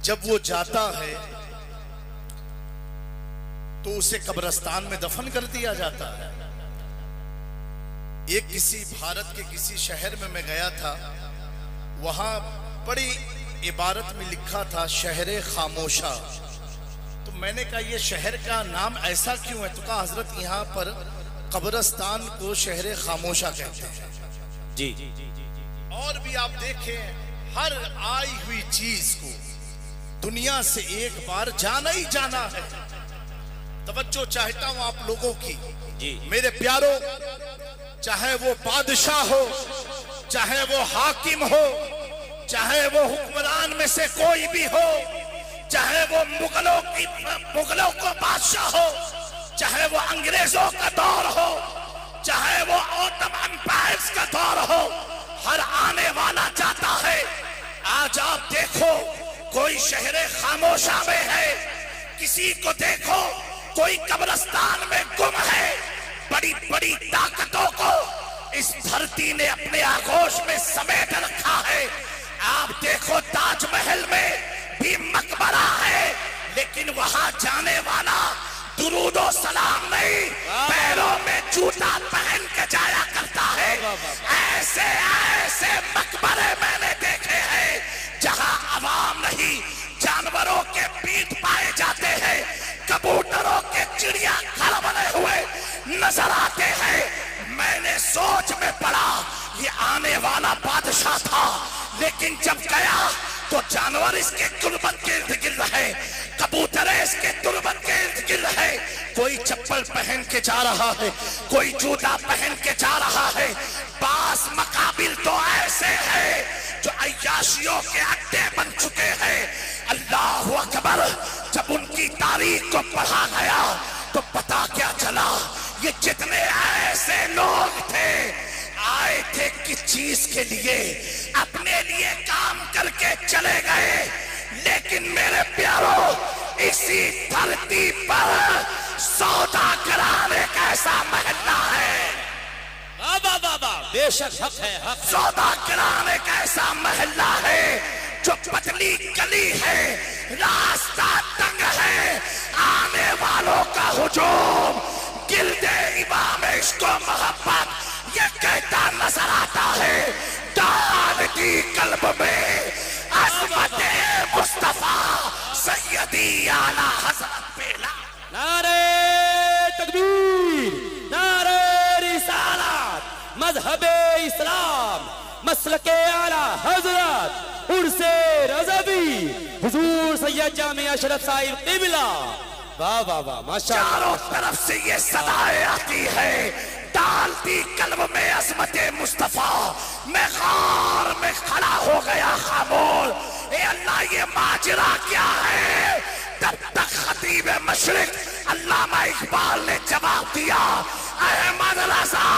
जब वो जाता है तो उसे कब्रिस्तान में दफन कर दिया जाता है। एक किसी भारत के किसी शहर में मैं गया था, वहां बड़ी इबारत में लिखा था शहरे खामोशा। तो मैंने कहा ये शहर का नाम ऐसा क्यों है? तो कहा हजरत यहाँ पर कब्रिस्तान को शहरे खामोशा कहते हैं। जी और भी आप देखें, हर आई हुई चीज को दुनिया से एक बार जाना ही जाना है। तवज्जो चाहता हूं आप लोगों की जी मेरे प्यारों, चाहे वो बादशाह हो, चाहे वो हाकिम हो, चाहे वो हुक्मरान में से कोई भी हो, चाहे वो मुगलों को बादशाह हो, चाहे वो अंग्रेजों का दौर हो, चाहे वो ऑटोमन एम्पायर्स का दौर हो, हर आने वाला जाता है। आज आप देखो कोई शहरे खामोशा में है, किसी को देखो कोई कब्रिस्तान में गुम है। बड़ी बड़ी ताकतों को इस धरती ने अपने आगोश में समेट रखा है। आप देखो ताजमहल में भी मकबरा है, लेकिन वहां जाने वाला दुरूदो सलाम नहीं, पैरों में जूता पहन के जाया करता है। ऐसे ऐसे मकबरे मैंने देखे हैं जहां आवाम नहीं, जानवरों के पीठ पाए जाते हैं, कबूतरों के चिड़िया घर बने हुए नजर आते हैं। मैंने सोच में पड़ा ये आने वाला बादशाह था, लेकिन जब गया तो जानवर इसके तुरबत के इर्द गिर्द है, कबूतर इसके तुरबत के इर्द गिर्द है। कोई चप्पल पहन के जा रहा है, कोई जूता पहन के जा रहा है। पास मकाबिल तो ऐसे हैं जो अय्याशियों के अड्डे बन चुके हैं। अल्लाह अकबर। जब उनकी तारीख को पढ़ा गया तो पता क्या चला, ये जितने ऐसे लोग थे आए थे किस चीज के लिए? अपने लिए काम करके चले गए। लेकिन मेरे प्यारों, इसी धरती पर सौदा कराने का ऐसा महल्ला है। बाबा बाबा बेशक हक है, हक है। सौदा कराने का ऐसा महल्ला है जो पतली गली है, रास्ता तंग है, आने वालों का हुजूम गिल्दे इमाम इश्क़ व मोहब्बत ये कहता नजर आता है। डाल दी कल्ब में अज़मते मुस्तफा सैयदी आला हज़रत पेला। नारे तकबीर, नारे रिसालत, मज़हबे इस्लाम, मसलके आला हज़रत उर्से रज़वी हुजूर सैयद जामिया अशरफ साहिब क़िबला। वाह वाह वाह माशाअल्लाह। चारों तरफ से ये सदाएं आती है, डालती कल्ब में अज़मते मुस्तफा। मैं गार में खड़ा हो गया खामोश। ए अल्लाह ये माजरा क्या है? तब तक खतीब मशरिक अल्लामा इकबाल ने जवाब दिया, अहमद रजा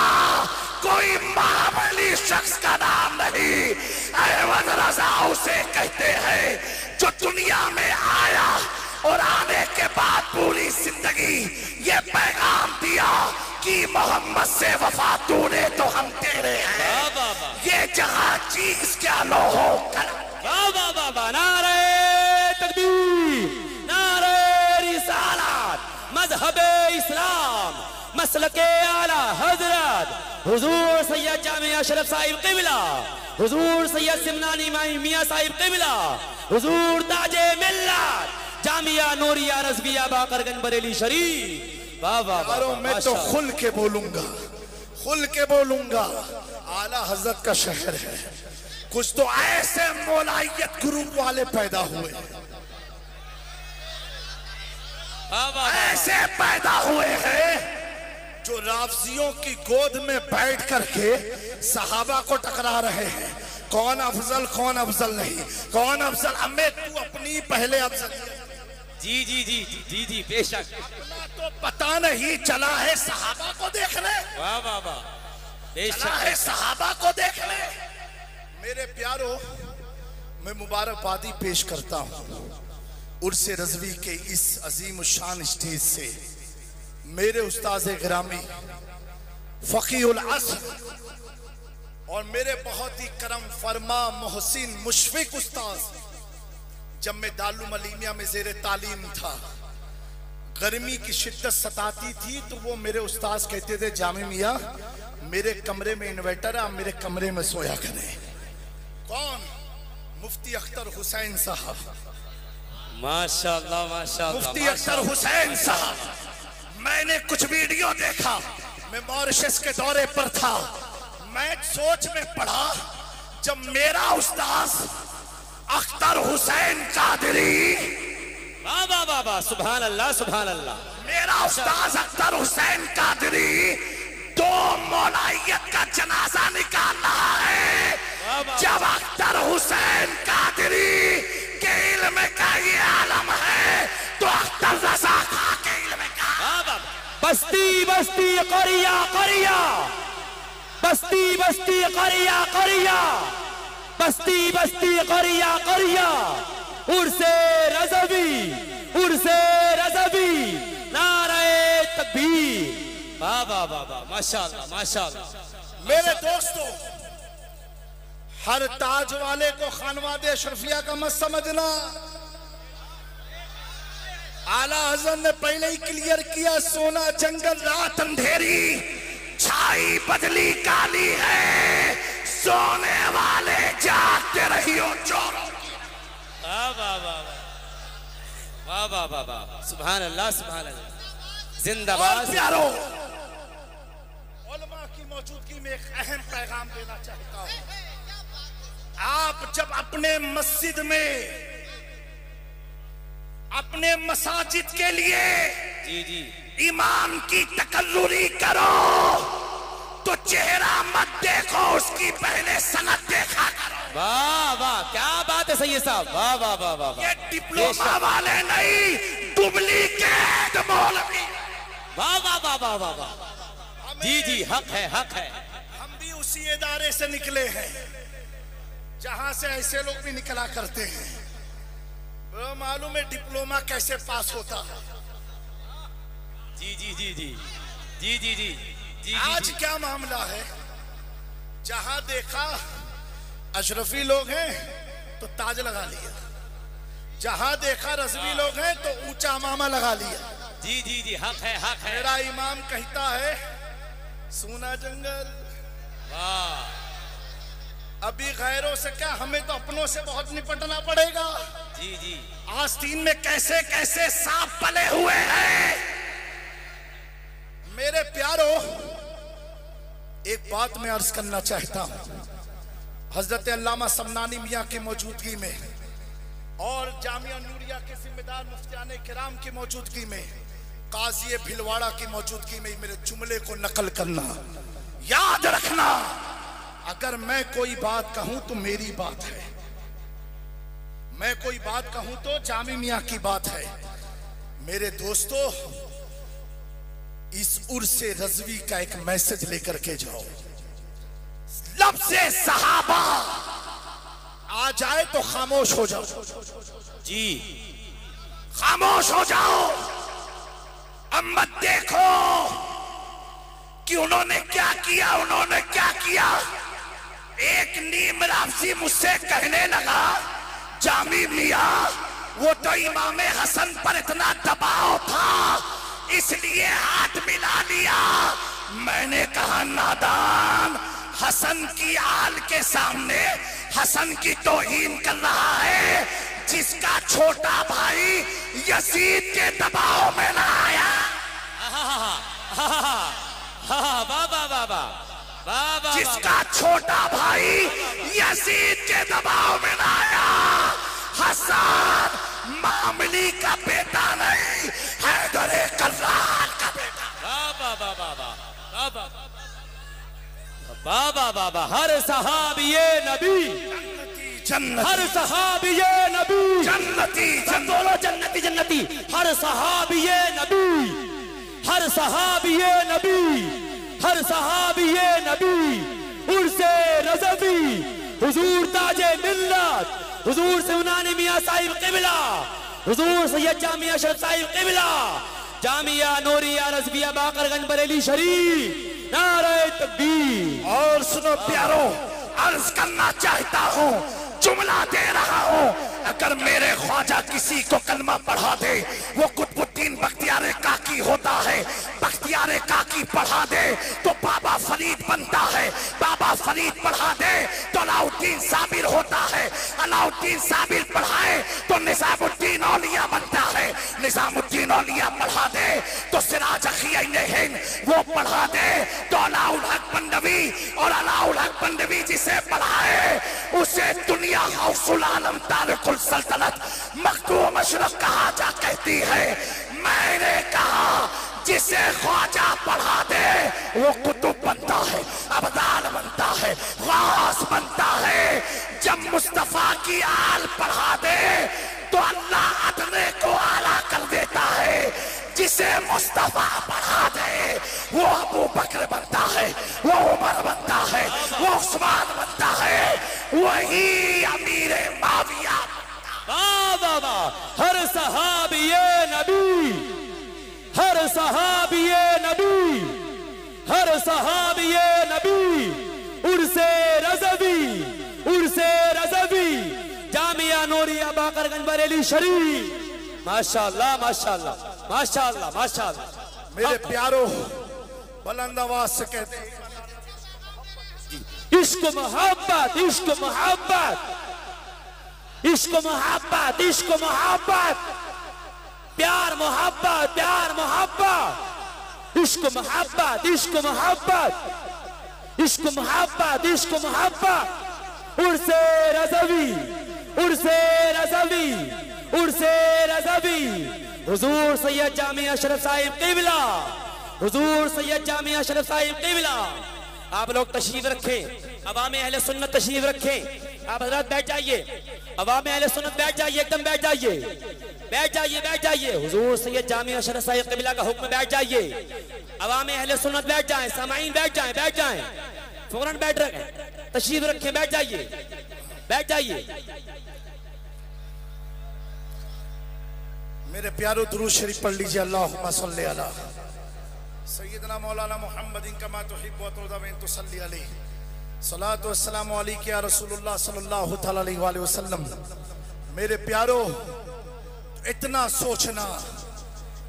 कोई मामूली शख्स का नाम नहीं। अहमद रजा उसे कहते हैं जो दुनिया में आया और आने के बाद पूरी जिंदगी ये पैगाम दिया कि मोहम्मद से वफा तूने तो हम तेरे हैं। ये जहां चीज क्या लो हो कर। नारे तकबीर, नारे रिसालत, मज़हबे इस्लाम, मसलके आला हज़रत हुजूर सैयद जामिया अशरफ साहिब क़िबला, हुजूर सैयद सिमनानी मियां साहिब क़िबला, हुजूर ताजे मिल्लत जामिया नूरिया रज़विया बाकरगंज बरेली शरीफ। वाह वाह वाह। मैं तो खुल के बोलूंगा, खुल के बोलूंगा। आला हजरत का शहर है, कुछ तो ऐसे मौलाइयत ग्रुप वाले पैदा हुए, ऐसे पैदा हुए हैं जो राफजियों की गोद में बैठ करके सहाबा को टकरा रहे हैं। कौन अफजल कौन अफजल नहीं, कौन अफजल, अम्मे तू अपनी पहले अफजल। जी जी जी जी जी बेशक। तो पता नहीं चला है सहाबा को देखने। वाह वाह वाह बेशक है सहाबा को देखने। मेरे प्यारो, मैं मुबारकबादी पेश करता हूँ उर्से रज़वी के इस अजीम शान स्टेज से मेरे उस्ताद गिरामी फ़क़ीहुल अस्र और मेरे बहुत ही करम फरमा मोहसिन मुशफ़िक़ उस्ताद जब मैं दारुल मलीमिया में ज़ेरे तालीम था, गर्मी की शिद्दत सताती थी तो वो मेरे उस्ताद कहते थे, जामी मियाँ मेरे कमरे में इन्वर्टर है, आप मेरे कमरे में सोया करें। कौन? मुफ्ती अख्तर हुसैन साहब। माशाअल्लाह माशाअल्लाह। मुफ्ती अख्तर हुसैन साहब। मैंने कुछ वीडियो देखा, मैं मॉरिशस के दौरे पर था, मैं सोच में पड़ा, जब मेरा उस्ताद अख्तर हुसैन कादरी, वाह वाह वाह वाह, सुभान अल्लाह सुभान अल्लाह, मेरा उस्ताद अख्तर हुसैन कादरी दो मौलाइयत का जनाजा निकाल रहा है, जब अख्तर हुसैन कादरी के इल्म का ये आलम है तो अख्तर रज़ा खां के इल्म का। बस्ती बस्ती करिया करिया, बस्ती बस्ती करिया करिया, बस्ती बस्ती करिया करिया, उर्से रज़वी, उर्से रज़वी, नारे तकबीर। वाह वाह वाह वाह, माशाअल्लाह माशाअल्लाह। मेरे दोस्तों, हर ताज वाले को खानवादे अशरफिया का मत समझना। आला हज़रत ने पहले ही क्लियर किया, सोना जंगल रात अंधेरी, छाई बदली काली है, सोने वाले जागते रहियो चोरों। वाह वाह वाह वाह वाह वाह वाह, सुभान अल्लाह सुभान अल्लाह, जिंदाबाद। प्यारों, उलमा की मौजूदगी में एक अहम पैगाम देना चाहता हूं। आप जब अपने मस्जिद में, अपने मसाजिद के लिए जी जी इमाम की तकल्लुरी करो तो चेहरा मत देखो, उसकी पहले सनद देखा करो। वाह वाह, क्या बात है सैयद साहब, वाह वाह वाह वाह। ये डिप्लोमा वाले नहीं, डुप्लीकेट मौलवी। वाह वाह वाह वाह वाह वाह, जी जी, हक है हक है। हम भी उसी इदारे से निकले हैं जहां से ऐसे लोग भी निकला करते हैं। मालूम है डिप्लोमा कैसे पास होता है? जी जी जी जी जी जी जी जी। आज क्या मामला है? जहां देखा अशरफी लोग हैं तो ताज लगा लिया, जहां देखा रज़वी लोग हैं तो ऊंचा मामा लगा लिया। जी जी जी, हक है हक है। मेरा इमाम कहता है, सोना जंगल। वाह, अभी गैरों से क्या, हमें तो अपनों से बहुत निपटना पड़ेगा। जी जी। आस्तीन में कैसे कैसे सांप पले हुए हैं। मेरे प्यारों, एक बात मैं अर्ज करना चाहता हूं। हजरत अल्लामा समनानी मियाँ की मौजूदगी में और जामिया नूरिया के जिम्मेदार मुफ्तियाने किराम की मौजूदगी में, काजी भिलवाड़ा की मौजूदगी में मेरे जुमले को नकल करना। याद रखना, अगर मैं कोई बात कहूं तो मेरी बात है, मैं कोई बात कहूं तो जामी मियाँ की बात है। मेरे दोस्तों, इस उर्से रज़वी का एक मैसेज लेकर के जाओ। लब से सहाबा आ जाए तो खामोश हो जाओ। जी, खामोश हो जाओ। अब मत देखो कि उन्होंने क्या किया, उन्होंने क्या किया। एक नीम राफजी मुझसे कहने लगा, जामी मियाँ वो तो इमाम हसन पर इतना दबाव था इसलिए हाथ मिला लिया। मैंने कहा, नादान, हसन की आल के सामने हसन की तौहीन कर रहा है, जिसका छोटा भाई यजीद के दबाव में ना आया। जिसका छोटा भाई यजीद के दबाव में ना आया। हसन मामली का बेटा नहीं, हैदर कर्रार का बेटा। बाबा बाबा, हर सहाबिये नबी जन्नती, हर सहाबिये नबी जन्नती, बोलो जन्नती जन्नती। हर सहाबिये नबी, हर सहाबिये नबी, हर सहाबिये नबी। उर्से रज़वी, हुजूर ताजे मिल्लत, हुजूर समनानी मियाँ साहिब क़िबला, हुजूर सैयद जामिया अशरफ साहिब क़िबला, जामिया नूरिया रज़विया बाकरगंज बरेली शरीफ, नारे तकबीर। और सुनो प्यारो, अर्ज करना चाहता हूँ, जुमला दे रहा हूं, अगर मेरे ख्वाजा किसी को कलमा पढ़ा दे, वो कुतुबुद्दीन बख्तियार काकी होता है। बख्तियार काकी पढ़ा दे तो बाबा फरीद बनता है, बाबा फरीद पढ़ा दे तो अलाउद्दीन साबिर होता है, अलाउद्दीन साबिर पढ़ाए तो निजामुद्दीन औलिया बनता है, निजामुद्दीन औलिया पढ़ा दे तो सिराज अखियैन हिंद वो पढ़ा दे तो अलाउल हक बंदवी, और अलाउल हक बंदवी जिसे पढ़ाए उसे दुनिया गौसुल आलम तारिकुल सल्तनत मखदूम अशरफ कहा जा कहती है। मैंने कहा जिसे ख्वाजा पढ़ा दे वो कुतुब बनता है, अबदाल बनता है, गास बनता है। जब मुस्तफा की आल पढ़ा दे तो अल्लाह अदने को आला कर देता है। जिसे मुस्तफा पढ़ा दे वो अबू बकर बनता है, वो उमर बनता है, वो उस्मान बनता है, वही अमीर माविया। वाह वाह वाह, हर सहाबिये नबी, हर सहाबिये नबी, हर सहाबिये नबी, उर्से रज़वी, उर्से रज़वी, जामिया नूरिया बाकरगंज बरेली शरीफ। माशाअल्लाह माशाअल्लाह माशाअल्लाह माशाअल्लाह। मेरे प्यारों, बुलंद आवाज से कहते हैं इश्क मोहब्बत, इश्क मोहब्बत, इश्क मोहब्बत, इश्क मोहब्बत, प्यार मोहब्बत, प्यार मोहब्बत, इश्क मोहब्बत, इश्क मोहब्बत, इश्क मोहब्बत, इश्क मोहब्बत। उर्से रज़वी, उर्से रज़वी, उर्से रज़वी, हुजूर सैयद जामिया अशरफ साहिब क़िबला, हुजूर सैयद जामिया अशरफ साहिब क़िबला। आप लोग तशरीफ रखें, अवामे अहले सुन्नत तशरीफ रखें। आप हजरत बैठ जाइए, अवामे अहले सुन्नत बैठ जाइए, एकदम बैठ जाइए, बैठ जाइए, बैठ जाइए। हुजूर सैयद जामिया अशरफ साहिब क़िबला का हुक्म, बैठ जाइए। अवामे अहले सुन्नत बैठ जाएं, सामाईन बैठ जाएं, बैठ जाएं, फौरन बैठ रखें, तशरीफ रखें, बैठ जाइए, बैठ जाइए। मेरे प्यारो दुरूद शरीफ पढ़ लीजिए। अल्लाहुम्मा सल्ली अला सय्यदना मौलाना मुहम्मदिन कमा तुहिब्बु व तुरदा व तुसल्ली अलैहि सलातु वस्सलामु अलैका या रसूलुल्लाह सल्लल्लाहु तआला अलैहि वसल्लम। मेरे प्यारो, इतना सोचना,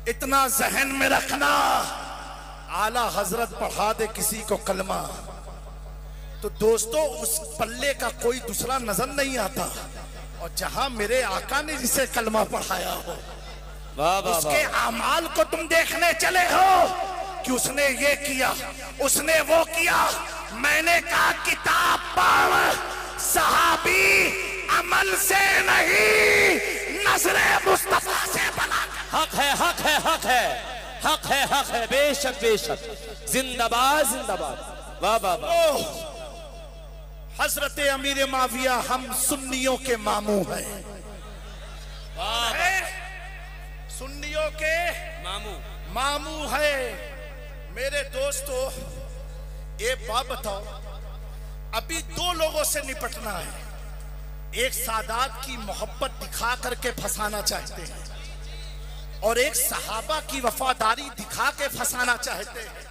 इतना जहन में रखना, आला हजरत पढ़ा दे किसी को कलमा तो दोस्तों उस पल्ले का कोई दूसरा नजर नहीं आता। और जहां मेरे आका ने जिसे कलमा पढ़ाया हो, उसके अमाल को तुम देखने चले हो कि उसने ये किया, उसने वो किया। मैंने कहा किताब पढ़, सहाबी अमल से नहीं नजरे मुस्तफा से बना। हक है, हक है, हक है, हक है, हक है, बेशक बेशक, जिंदाबाद जिंदाबाद। वाह वाह वाह। हजरत अमीर माविया हम सुन्नियों के मामू हैं, सुन्नियों के मामू मामू है। मेरे दोस्तों, एक बात बताओ, अभी दो लोगों से निपटना है। एक सादात की मोहब्बत दिखा करके फंसाना चाहते हैं और एक सहाबा की वफादारी दिखा के फंसाना चाहते हैं।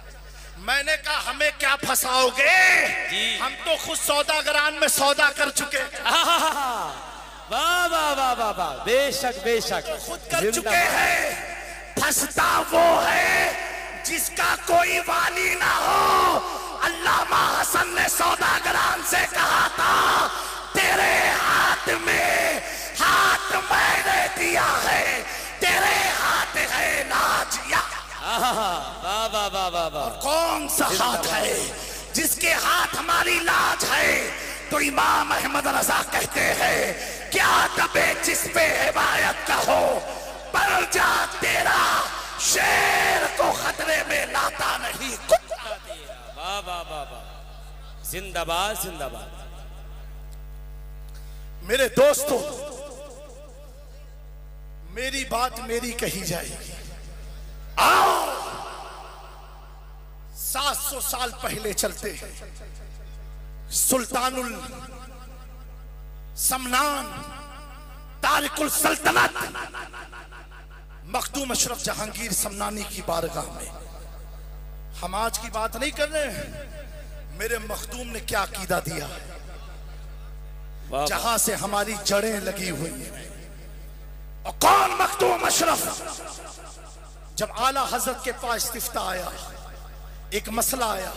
मैंने कहा हमें क्या फंसाओगे, हम तो खुद सौदागरान में सौदा कर चुके। वाह वाह वाह वाह वाह, बेशक बेशक, खुद कर चुके हैं। फंसता वो है जिसका कोई वाली ना हो। अल्लामा हसन ने सौदागरान से कहा था, तेरे हाथ में हाथ मैंने दिया है, तेरे हाथ है नाजिया। वाह वाह वाह वाह वाह। कौन सा हाथ है जिसके हाथ हमारी लाज है? तो इमाम अहमद रजा कहते हैं, क्या दबे जिस पे हिमायत का हो, पर जा तेरा शेर को खतरे में लाता नहीं। वाह वाह वाह वाह, जिंदाबाद जिंदाबाद। मेरे दोस्तों, मेरी बात मेरी कही जाएगी। आओ 700 साल पहले चलते हैं। सुल्तानुल समनान तारिकुल सल्तनत मखदूम अशरफ जहांगीर समनानी की बारगाह में। हम आज की बात नहीं कर रहे हैं, मेरे मखदूम ने क्या अकीदा दिया। जहां से हमारी जड़ें लगी हुई हैं। और कौन मखदूम अशरफ? जब आला हजरत के पास इस्तिफ्ता आया, एक मसला आया,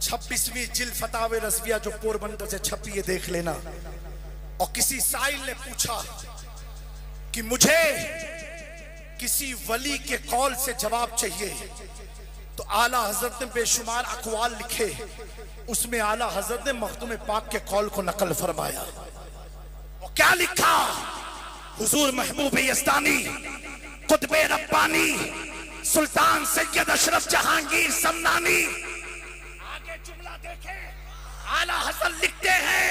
26वीं जिल्द फतावे रज़विया जो पोरबंदर से छपी है, देख लेना। और किसी साइल ने पूछा कि मुझे किसी वली के कौल से जवाब चाहिए, तो आला हजरत ने बेशुमार अक़वाल लिखे, उसमें आला हजरत ने मखदूम पाक के कौल को नकल फरमाया। और क्या लिखा? हुजूर महबूब यज़दानी, कुतुब रब्बानी, सुल्तान सैयद अशरफ जहांगीर समनानी। आगे जुमला देखें, आला हजरत लिखते हैं,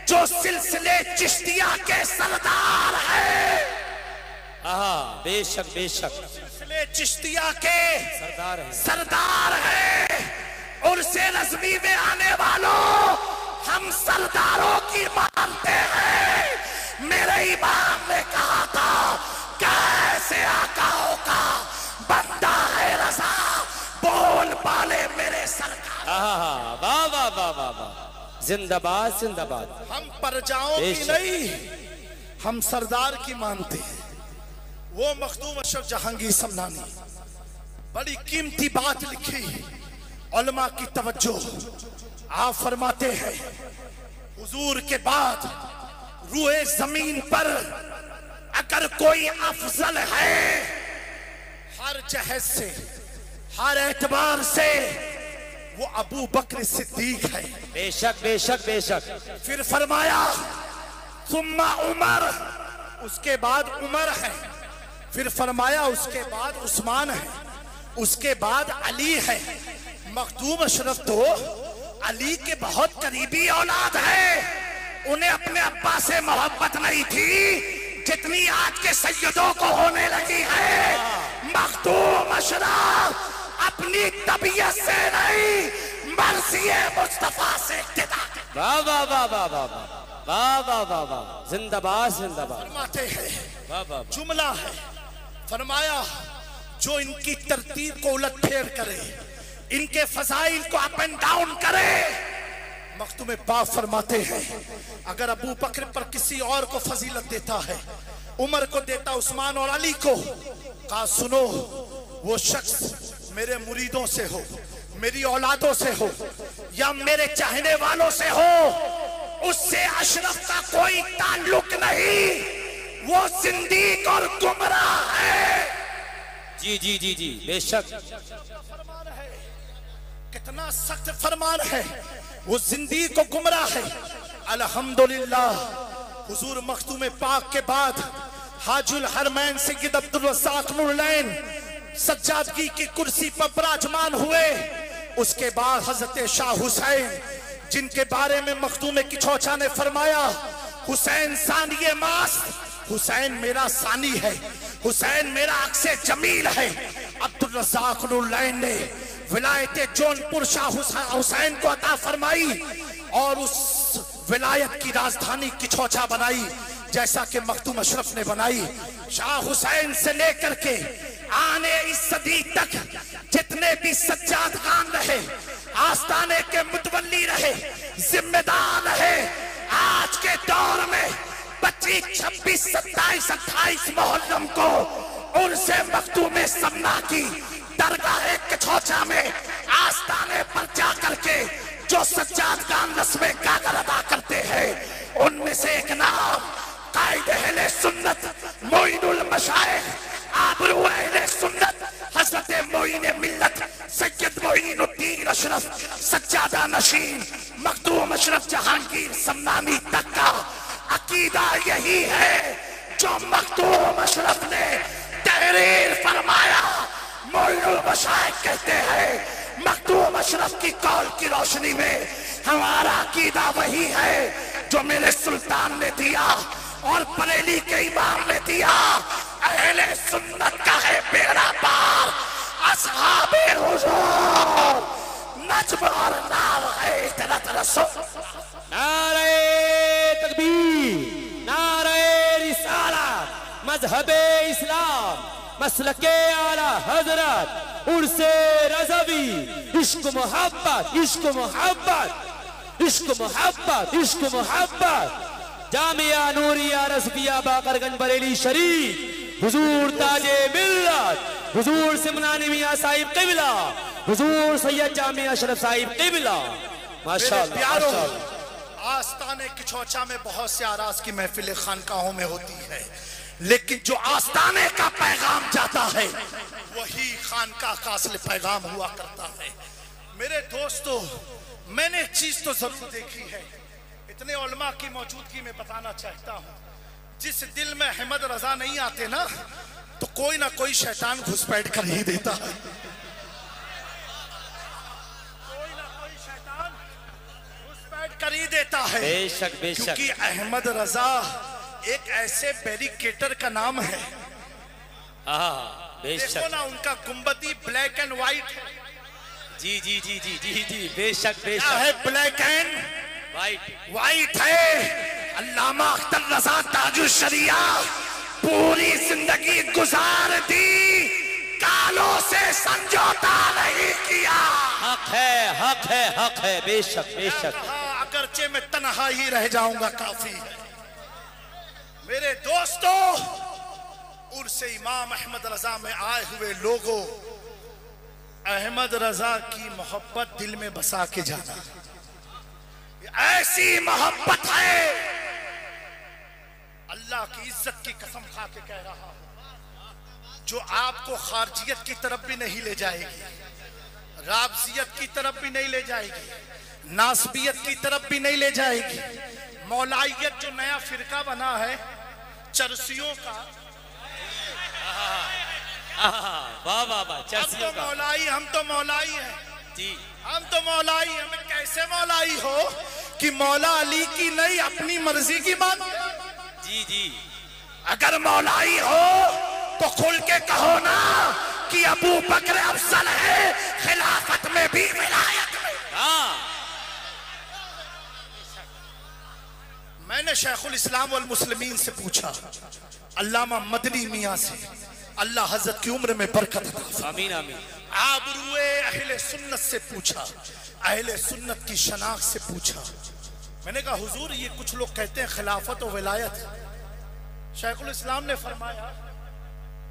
जो सिलसिले चिश्तिया के सरदार है। बेशक बेशक, सिलसिले चिश्तिया के सरदार है। उर्से रज़वी में आने वालों, हम सरदारों की मानते हैं। मेरे इमाम ने कहा था, कैसे आकाओं का बंदा है रज़ा, बोल पाले मेरे सरकार। वाह वाह वाह वाह वाह, जिंदाबाद जिंदाबाद। हम प्रजाओं की नहीं, हम सरदार की मानते हैं। वो मखदूम अशरफ जहांगीर समनानी बड़ी कीमती बात लिखी, उलमा की तवज्जो। आप फरमाते हैं, हुजूर के बाद रूए जमीन पर अगर कोई अफजल है, हर जहज से, हर एतबार से, वो अबू बकर सिद्दीक है। बेशक बेशक बेशक। फिर फरमाया, सुम्मा उमर, उसके बाद उमर है। फिर फरमाया, उसके बाद उस्मान है, उसके बाद अली है। मखदूम अशरफ तो अली के बहुत करीबी औलाद है। उन्हें अपने अब्बा से मोहब्बत नहीं थी जितनी आज के सैयदों को होने लगी है। मखदूम अशरफ अपनी तबीयत से नहीं, मर्ज़ी मुस्तफा से इक्तिदा। वाह वाह वाह वाह वाह वाह वाह वाह वाह, जिंदाबाद जिंदाबाद। फरमाते हैं, वाह वाह, जुमला है, फरमाया, जो इनकी तरतीब को उलट फेर करे, इनके फजाइल को अप एंड डाउन करे। मखदूम पाक फरमाते हैं, अगर अबू बकर पर किसी और को फजीलत देता है, उमर को देता, उस्मान और अली को, कहा सुनो, वो शख्स मेरे मुरीदों से हो, मेरी औलादों से हो, या मेरे चाहने वालों से हो, उससे अशरफ का कोई ताल्लुक नहीं। वो जिंदीक और गुमराह है। जी जी जी जी, बेशक। फरमान है, कितना सख्त फरमान है। वो जिंदगी को गुमराह है। अल्हम्दुलिल्लाह, हुजूर मखदूम पाक के बाद हाजुल हरमैन सैयद अब्दुल रज़्ज़ाक़ नूरलैन सज्जादगी की कुर्सी पर विराजमान हुए। उसके बाद हजरत शाह हुसैन, जिनके बारे में मखदूम किछोछा ने फरमाया, हुसैन सानिए मास्त, हुसैन मेरा सानी है, हुसैन मेरा अक्से जमील है। अब्दुल रज़्ज़ाक़ नूरलैन ने विलायत जौनपुर शाह हुसैन को अता फरमाई और उस विलायत की राजधानी किछोछा बनाई, जैसा कि मखदूम अशरफ ने बनाई। शाह हुसैन से लेकर के आने इस सदी तक जितने भी सज्जाद खान रहे, आस्ताने के मुतवल्ली रहे, जिम्मेदार रहे, आज के दौर में 25, 26, 27, 28 मुहर्रम को उनसे मखदूम समना की दरगाह किछोछा में आस्ताने पर जा करके जो सज्जाद खान रस्में गागर अदा करते हैं, उनमें से एक नाम कायदे अहले सुन्नत मोइनुल मशाइख आबरू अहले सुन्नत हजरत मोइन मिल्लत सैयद मोइनुद्दीन अशरफ सज्जादा नशीन मखदूम अशरफ जहांगीर समनानी तक का अकीदा यही है जो मखदूम अशरफ ने तहरीर फरमाया। मोइनुल मशाइख कहते हैं, मखदूम अशरफ की कौल की रोशनी में हमारा अकीदा वही है जो मेरे सुल्तान ने दिया और बरेली के इमाम ने दिया। अहले सुन्नत का है बेड़ा पार, असहाबे हुजूर नज्म और नाम है इतरत रसूल। नारे तकबीर, नारे रिसालत, मजहबे इस्लाम, मसलके आला हजरत, उर्से रज़वी, इश्क मोहब्बत, इश्क मोहब्बत। इश्क मोहब्बत, इश्क मोहब्बत। जामिया नूरिया रसबिया बाकरगंज बरेली शरीफ, हुजूर ताजे मिल्लत, हुजूर सिमनानी मियां साहिब क़िबला, हुजूर सैयद जामिया अशरफ साहिब क़िबला। माशाअल्लाह। आस्ताने की चौचा में बहुत से आराज की महफिल खानकाहों में होती है, लेकिन जो आस्ताने का पैगाम जाता है वही खानका का असली पैगाम हुआ करता है। मेरे दोस्तों, मैंने एक चीज तो जरूर देखी है, इतने उलमा की मौजूदगी में बताना चाहता हूँ, जिस दिल में अहमद रजा नहीं आते ना, तो कोई ना कोई शैतान घुसपैठ कर ही देता है, कोई ना कोई शैतान घुसपैठ कर ही देता है। बेशक बेशक। क्योंकि अहमद रजा एक ऐसे बैरिकेटर का नाम है। देखो ना, उनका गुंबदी ब्लैक एंड व्हाइट है। जी जी जी जी जी जी बेशक बेशक। क्या है? ब्लैक एंड व्हाइट है। अल्लामा अख्तर रजा ताजुल शरिया पूरी जिंदगी गुजार दी, कालों से समझौता नहीं किया। हक है, हक है, हक है। बेशक बेशक। अगरचे में तन्हा ही रह जाऊंगा काफी है। मेरे दोस्तों, उर्स इमाम अहमद रजा में आए हुए लोगों, अहमद रजा की मोहब्बत दिल में बसा के जाना, ऐसी मोहब्बत है, अल्लाह की इज्जत की कसम खा के कह रहा हूं, जो आपको खारजियत की तरफ भी नहीं ले जाएगी, राबजियत की तरफ भी नहीं ले जाएगी, नासबियत की तरफ भी नहीं ले जाएगी। मौलाइयत जो नया फिरका बना है चरसियों का, वाह वाह वाह, हम तो मौलाई, हम तो मौलाई है जी, हम तो मौलाई। हमें कैसे मौलाई हो कि मौला अली की नहीं अपनी मर्जी की बात। जी जी। अगर मौलाई हो तो खुल के कहो ना कि अबू बकर अफजल है, खिलाफत में भी विलायत में। मैंने शेखुल इस्लाम वल मुस्लिमीन से पूछा, अल्लामा मदनी मियां से, अल्लाह हजरत की उम्र में बरकत अता। आमीन आमीन। आबरूए अहले सुन्नत से पूछा, अहले सुन्नत की शनाख्त से पूछा। मैंने कहा हुजूर, ये कुछ लोग कहते हैं खिलाफत और विलायत। शेखुल इस्लाम ने फरमाया,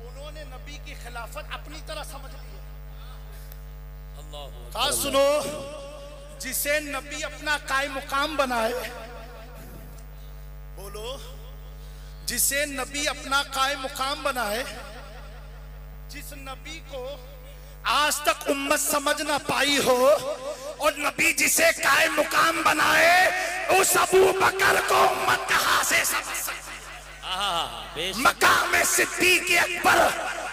उन्होंने नबी की खिलाफत अपनी तरह समझ ली है। अल्लाह सुनो, जिसे नबी अपना कायम मुकाम बनाए, बोलो, जिसे नबी अपना कायम मुकाम बनाए, जिस नबी को आज तक उम्मत समझ ना पाई हो, और नबी जिसे कायम मुकाम बनाए, उस अबू बकर को उम्मत कहां से समझ सकती? मकाम सिद्दीक़ अकबर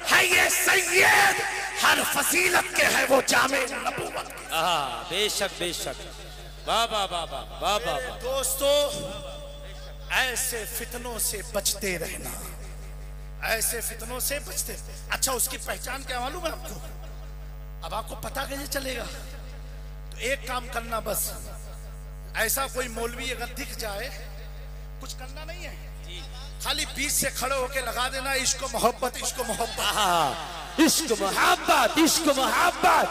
है ये सैयद, हर फजीलत के है वो जामे नबूवत। बेशक बेशक। वाह वाह वाह वाह वाह। दोस्तों, ऐसे फितनों से बचते रहना, ऐसे फितनों से बचते। अच्छा, उसकी पहचान क्या मालूम है आपको? अब आपको पता कैसे चलेगा? तो एक काम करना, बस ऐसा कोई मौलवी अगर दिख जाए, कुछ करना नहीं है, खाली बीच से खड़े होके लगा देना, इश्क मोहब्बत, इश्क मोहब्बत, इश्क मोहब्बत, इश्क मोहब्बत,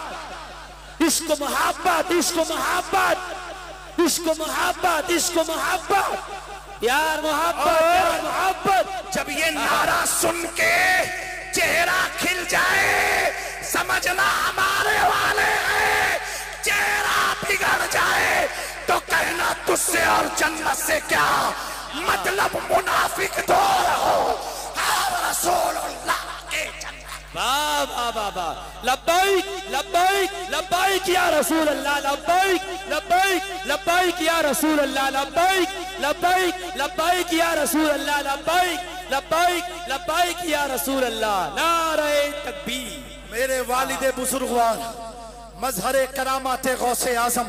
इश्क मोहब्बत, इश्क मोहब्बत, इश्क मोहब्बत, इश्क मोहब्बत, यार मोहब्बत, यार मोहब्बत। जब ये नारा सुन के चेहरा खिल जाए, समझना हमारे वाले हैं। चेहरा बिगड़ जाए तो कहना तुझसे और जन्नत से क्या मतलब, मुनाफिक दो रहो, रसूलुल्लाह के जन्नत। वाह वाह वाह वाह। लब्बैक लब्बैक लब्बैक या रसूल अल्लाह, लब्बैक लब्बैक लब्बैक या रसूल अल्लाह, लब्बैक लब्बैक लब्बैक या रसूल अल्लाह, लब्बैक लब्बैक लब्बैक या रसूल अल्लाह। नारे तकबीर। मेरे वालिद बुजुर्गवार, मजहर करामाते गौसे आजम,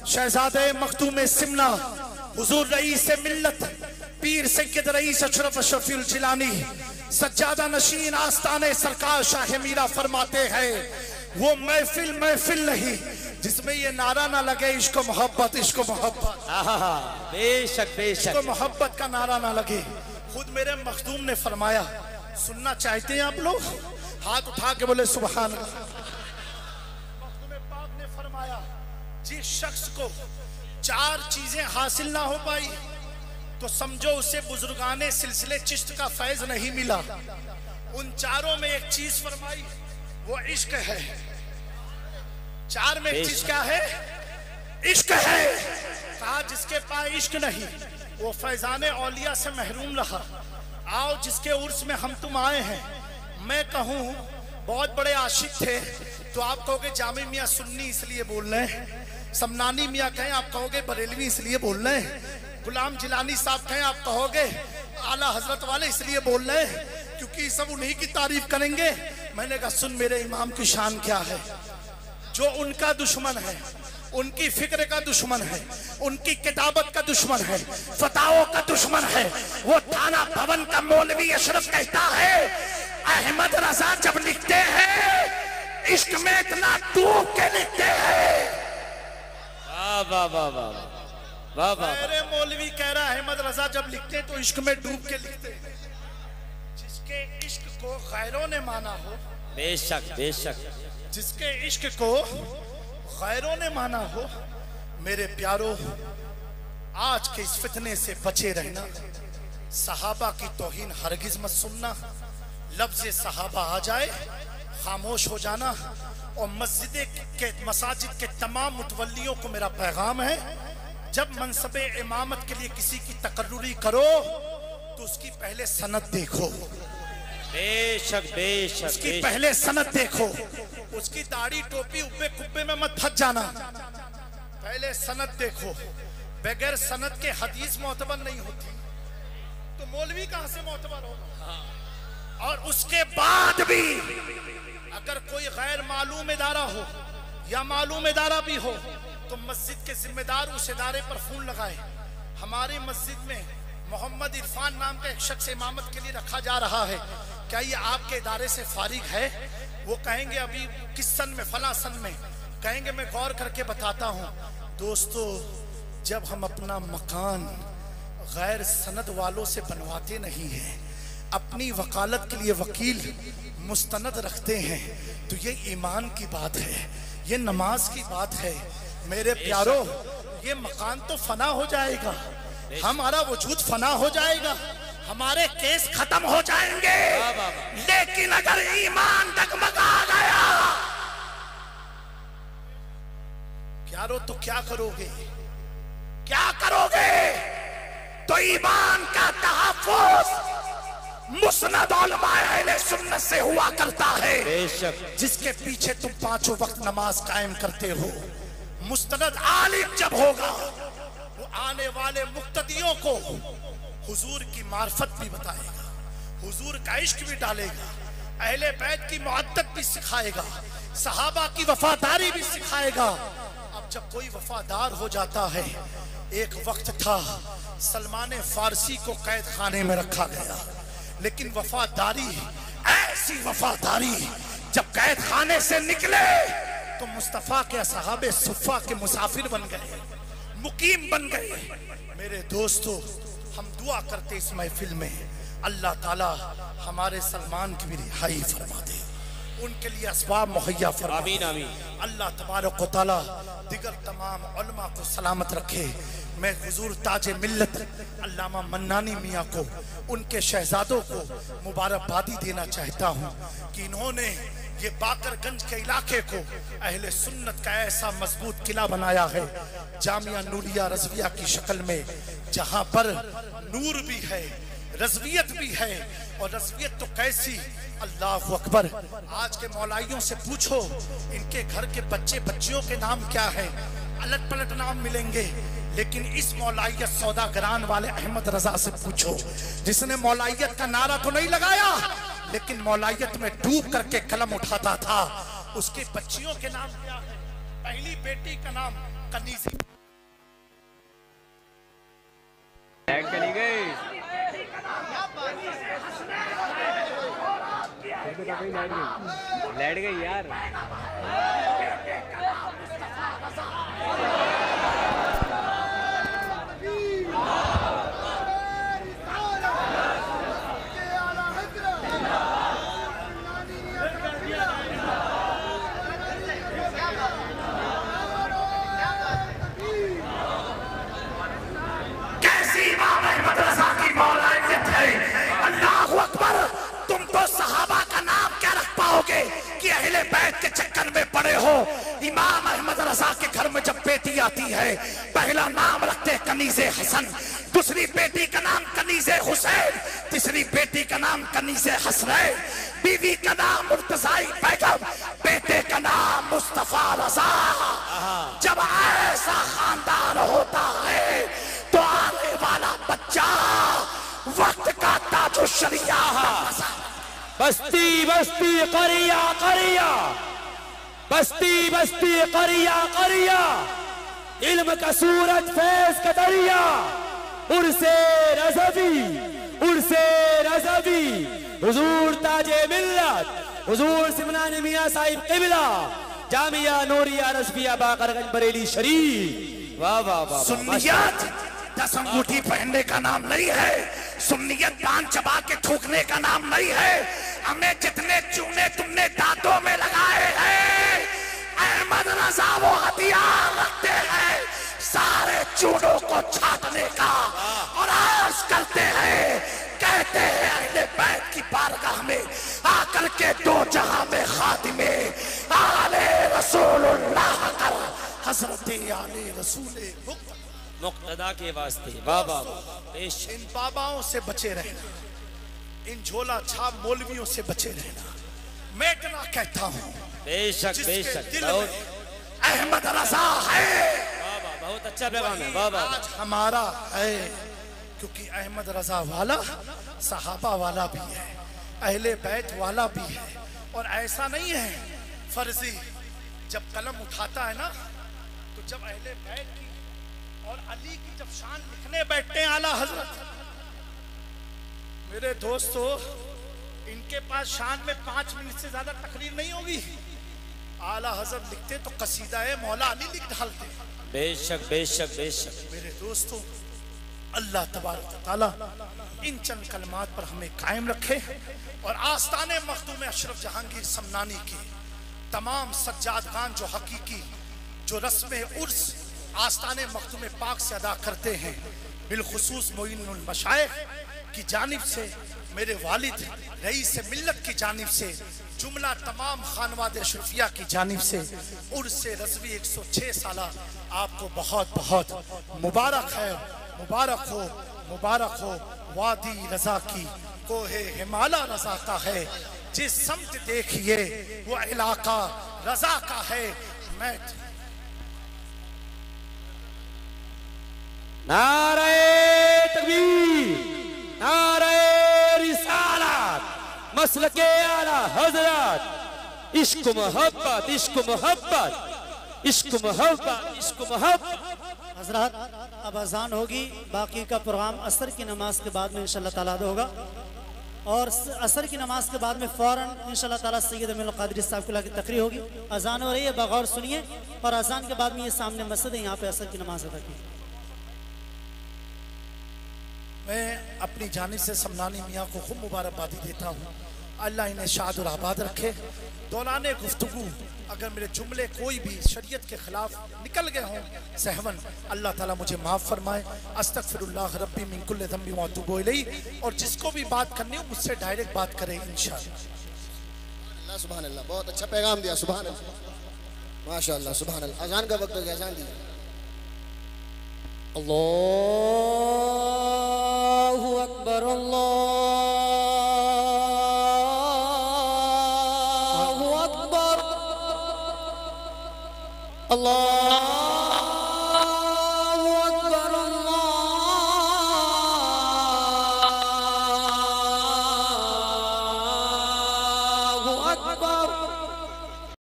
शहजादे मखदूम सिमना, हुजूर रईस मिल्लत, पीर सैयद रईस अशरफ शफीउल जिलानी, सज्जादा नशीन आस्ताने सरकार शाह मीरा फरमाते हैं, वो महफिल महफिल नहीं जिसमें ये नारा ना लगे, इश्क मोहब्बत, इश्क मोहब्बत। बेशक बेशक। इश्क मोहब्बत का नारा ना लगे। खुद मेरे मखदूम ने फरमाया, सुनना चाहते हैं आप लोग? हाथ उठा के बोले सुभान अल्लाह। मखदूम पाक ने फरमाया, जिस शख्स को चार चीजें हासिल ना हो पाई तो समझो उसे बुजुर्गाने सिलसिले चिश्त का फैज नहीं मिला। उन चारों में एक चीज फरमाई, वो इश्क है। चार में एक चीज क्या है? इश्क है। कहा जिसके पास इश्क नहीं वो फैजाने औलिया से महरूम रहा। आओ जिसके उर्स में हम तुम आए हैं, मैं कहूँ बहुत बड़े आशिक थे तो आप कहोगे जामी मियाँ सुन्नी इसलिए बोल रहे हैं, समनानी मियाँ कहें आप कहोगे बरेलवी इसलिए बोल रहे हैं, गुलाम जिलानी साहब कहें आप कहोगे आला हजरत वाले इसलिए बोल रहे हैं क्योंकि सब उन्हीं की तारीफ करेंगे। मैंने कहा सुन मेरे इमाम की शान क्या है। जो उनका दुश्मन है, उनकी फिक्र का दुश्मन है, उनकी किताबत का दुश्मन है, फताओं का दुश्मन है, वो थाना भवन का मौलवी अशरफ कहता है अहमद रजा जब लिखते हैं इश्क में इतना डूब के लिखते हैं। वाह वाह वाह वाह वाह। मेरे मौलवी कह रहा है अहमद रजा जब लिखते हैं तो इश्क में डूब के लिखते हैं। जिसके इश्क को गैरों ने माना हो, बेशक बेशक, जिसके इश्क को गैरों ने माना हो, मेरे प्यारों आज के इस फितने से बचे रहना। सहाबा की तौहीन हरगिज मत सुनना। लफ्ज़ सहाबा आ जाए खामोश हो जाना। और मसाजिद के तमाम मुतवल्लियों को मेरा पैगाम है, जब मनसबे इमामत के लिए किसी की तकर्रुरी करो तो उसकी पहले सनद देखो। बेशक बेशक, उसकी पहले सनद देखो। उसकी दाढ़ी टोपी उब्बे कुब्बे में मत फंस जाना, पहले सनद देखो। बगैर सनद के हदीस मोतबर नहीं होती तो मौलवी कहां से मोतबर होगा। और उसके बाद भी अगर कोई गैर मालूम इदारा हो या मालूम इदारा भी हो तो मस्जिद के जिम्मेदार उस इदारे पर फोन लगाए। हमारी मस्जिद में मोहम्मद इरफान नाम का एक शख्स इमामत के लिए रखा जा रहा है, क्या ये आपके इदारे से फारिग है? वो कहेंगे अभी किस सन में, फला सन में। कहेंगे मैं गौर करके बताता हूँ। दोस्तों जब हम अपना मकान गैर सनद वालों से बनवाते नहीं हैं, अपनी वकालत के लिए वकील मुस्तनद रखते हैं तो ये ईमान की बात है, ये नमाज की बात है। मेरे प्यारों ये मकान तो फना हो जाएगा, हमारा वजूद फना हो जाएगा, हमारे केस खत्म हो जाएंगे, लेकिन अगर ईमान डगमगा गया प्यारो तो क्या करोगे? क्या करोगे? तो ईमान का तहफ़्फ़ुज़ मुस्नद उलमाए अहले सुन्नत से हुआ करता है। जिसके पीछे तुम पांचों वक्त नमाज कायम करते हो। मुस्तनद आलिम जब होगा वो आने वाले मुक्तदियों को हुजूर की मार्फत भी बताएगा, हुजूर का इश्क भी डालेगा, अहले बैत की मुअद्दत भी सिखाएगा, सहाबा की वफादारी भी सिखाएगा। अब जब कोई वफादार हो जाता है, एक वक्त था सलमान फारसी को कैद खाने में रखा गया, लेकिन वफादारी, ऐसी वफादारी, जब कैद खाने से निकले तो मुस्तफा के असहाबे सुफ़ा के मुसाफिर बन गए, मुकीम बन गए। मेरे दोस्तों हम दुआ करते इस महफिल में अल्लाह ताला हमारे सलमान की भी रिहाई फरमा दे, उनके लिए असबाब मुहैया फरमा। आमीन आमीन। अल्लाह तबारक व तआला दिगर तमाम उलमा को सलामत रखे। मैं हुजूर ताजे मिल्लत अल्लामा मन्नानी मियाँ को, उनके शहजादों को मुबारकबादी देना चाहता हूँ कि इन्होंने ये बाकरगंज के इलाके को अहले सुन्नत का ऐसा मजबूत किला बनाया है, जामिया नूरिया रज़विया की शक्ल में, जहाँ पर नूर भी है, रज़वियत भी है। और रज़वियत तो कैसी, अल्लाह अकबर। आज के मौलाइयों से पूछो इनके घर के बच्चे बच्चियों के नाम क्या है, अलट पलट नाम मिलेंगे। लेकिन इस मौलाइयत सौदागरान वाले अहमद रजा से पूछो, जिसने मौलाइयत का नारा तो नहीं लगाया लेकिन मौलाइयत में डूब करके कलम उठाता था, उसकी बच्चियों के नाम क्या है? पहली बेटी का नाम कनीज़ा। चली गई लेट गई यार। रजा के घर में जब बेटी आती है पहला नाम रखते कनीज़े हसन, दूसरी बेटी का नाम कनीज़े हुसैन, तीसरी बेटी का नाम कनीज़े हसनैन, बीवी का नाम मुर्तज़ाई बेगम, बेटे का नाम मुस्तफा रजा। जब ऐसा खानदान होता है तो आने वाला बच्चा वक्त का ताजो शरिया। बस्ती बस्ती करिया करिया, बस्ती बस्ती करिया करिया, इल्म का सूरज फैज का दरिया, उर्से रज़वी, उर्से रज़वी, हुजूर ताजे मिल्लत, हुजूर सिमनान मियां साहिब क़िबला, जामिया नूरिया रज़विया बाकरगंज बरेली शरीफ। वाह वाह वाह। सुन्नियत 10 अंगूठी पहनने का नाम नहीं है, सुन्नियत पान चबा के थूकने का नाम नहीं है। हमें जितने चूने तुमने दांतों में लगाए हैं, अहमद रजा वो हथियार रखते हैं सारे चूनों को छाटने का, और अर्ज करते हैं, कहते हैं अहले बैत की बारगाह में आकर के दो जहां में खातिमे आले रसूलुल्लाह कर, हजरत आले रसूल मुक्तदा के वास्ते। वाह वाह। इन बाबाओं से बचे रहना, इन झोला छाप मौलवियों से बचे रहना। मैं इतना कहता हूँ, बेशक बेशक, बहुत अहमद रजा है। बहुत अच्छा पैगाम है। वाह वाह। आज हमारा है क्योंकि अहमद रजा वाला सहाबा वाला भी है, अहले बैत वाला भी है। और ऐसा नहीं है फर्जी, जब कलम उठाता है ना तो जब अहले बैत की और अली की जब शान लिखने बैठते हैं आला हजरत, मेरे दोस्तों इनके पास शान में 5 मिनट से ज्यादा तकरीर नहीं होगी। आला हजरत लिखते तो कसीदा है मौला अली लिख डालते। बेशक बेशक बेशक। मेरे दोस्तों अल्लाह तबारक तआला इन चंद कलमात पर हमें कायम रखे और आस्ताने मखदूम अशरफ जहांगीर समनानी की तमाम सज्जादगान जो हकीकी जो रस्म उर्स आस्ताने मखदूम पाक से अदा करते हैं, बिलखुसूस मोइनुल मशाइख की जानिब से, मेरे वालिद रईस मिल्लत की जानिब से, जुमला तमाम खानवाद अशरफिया की जानिब से उर्से रज़वी 106 साला आपको बहुत बहुत मुबारक है। मुबारक हो, मुबारक हो। वादी रजा की कोहे हिमाला रजा का है, जिस समत देखिए वो इलाका रजा का है। मैं नारे तकबीर, नारे रिसालत, मसलके आला हजरत, इश्क मोहब्बत, इश्क मोहब्बत, इश्क मोहब्बत, इश्क मोहब्बत। हजरत अब अजान होगी, बाकी का प्रोग्राम असर की नमाज के बाद में इंशाल्लाह ताला होगा। और असर की नमाज के बाद में फ़ौरन इंशाल्लाह ताला सैयद अमीनुल क़ादरी साहब की तकरीर होगी। अजान हो रही है, बगौर सुनिए। और अजान के बाद में ये सामने मस्जिद है, यहाँ पे असर की नमाज अदा की। मैं अपनी जानिब से समनानी मियाँ को खूब मुबारकबादी देता हूँ। अल्लाह इन्हें शाद और आबाद रखे। दौराने गुफ्तगू अगर मेरे जुमले कोई भी शरीयत के खिलाफ निकल गए हों सहवन, अल्लाह ताला मुझे माफ़ फरमाए। अस्तगफिरुल्लाह रब्बी मिन कुल्लि ज़ंबि व अतूबु इलैहि। और जिसको भी बात करनी हो मुझसे डायरेक्ट बात करें इंशाअल्लाह। सुभान अल्लाह, बहुत अच्छा पैगाम दिया। सुभान अल्लाह, माशाअल्लाह, सुभान अल्लाह। अजान का वक्त हो गया, अजान दीजिए। अल्लाहु अकबर, अल्लाहु अकबर, अल्लाह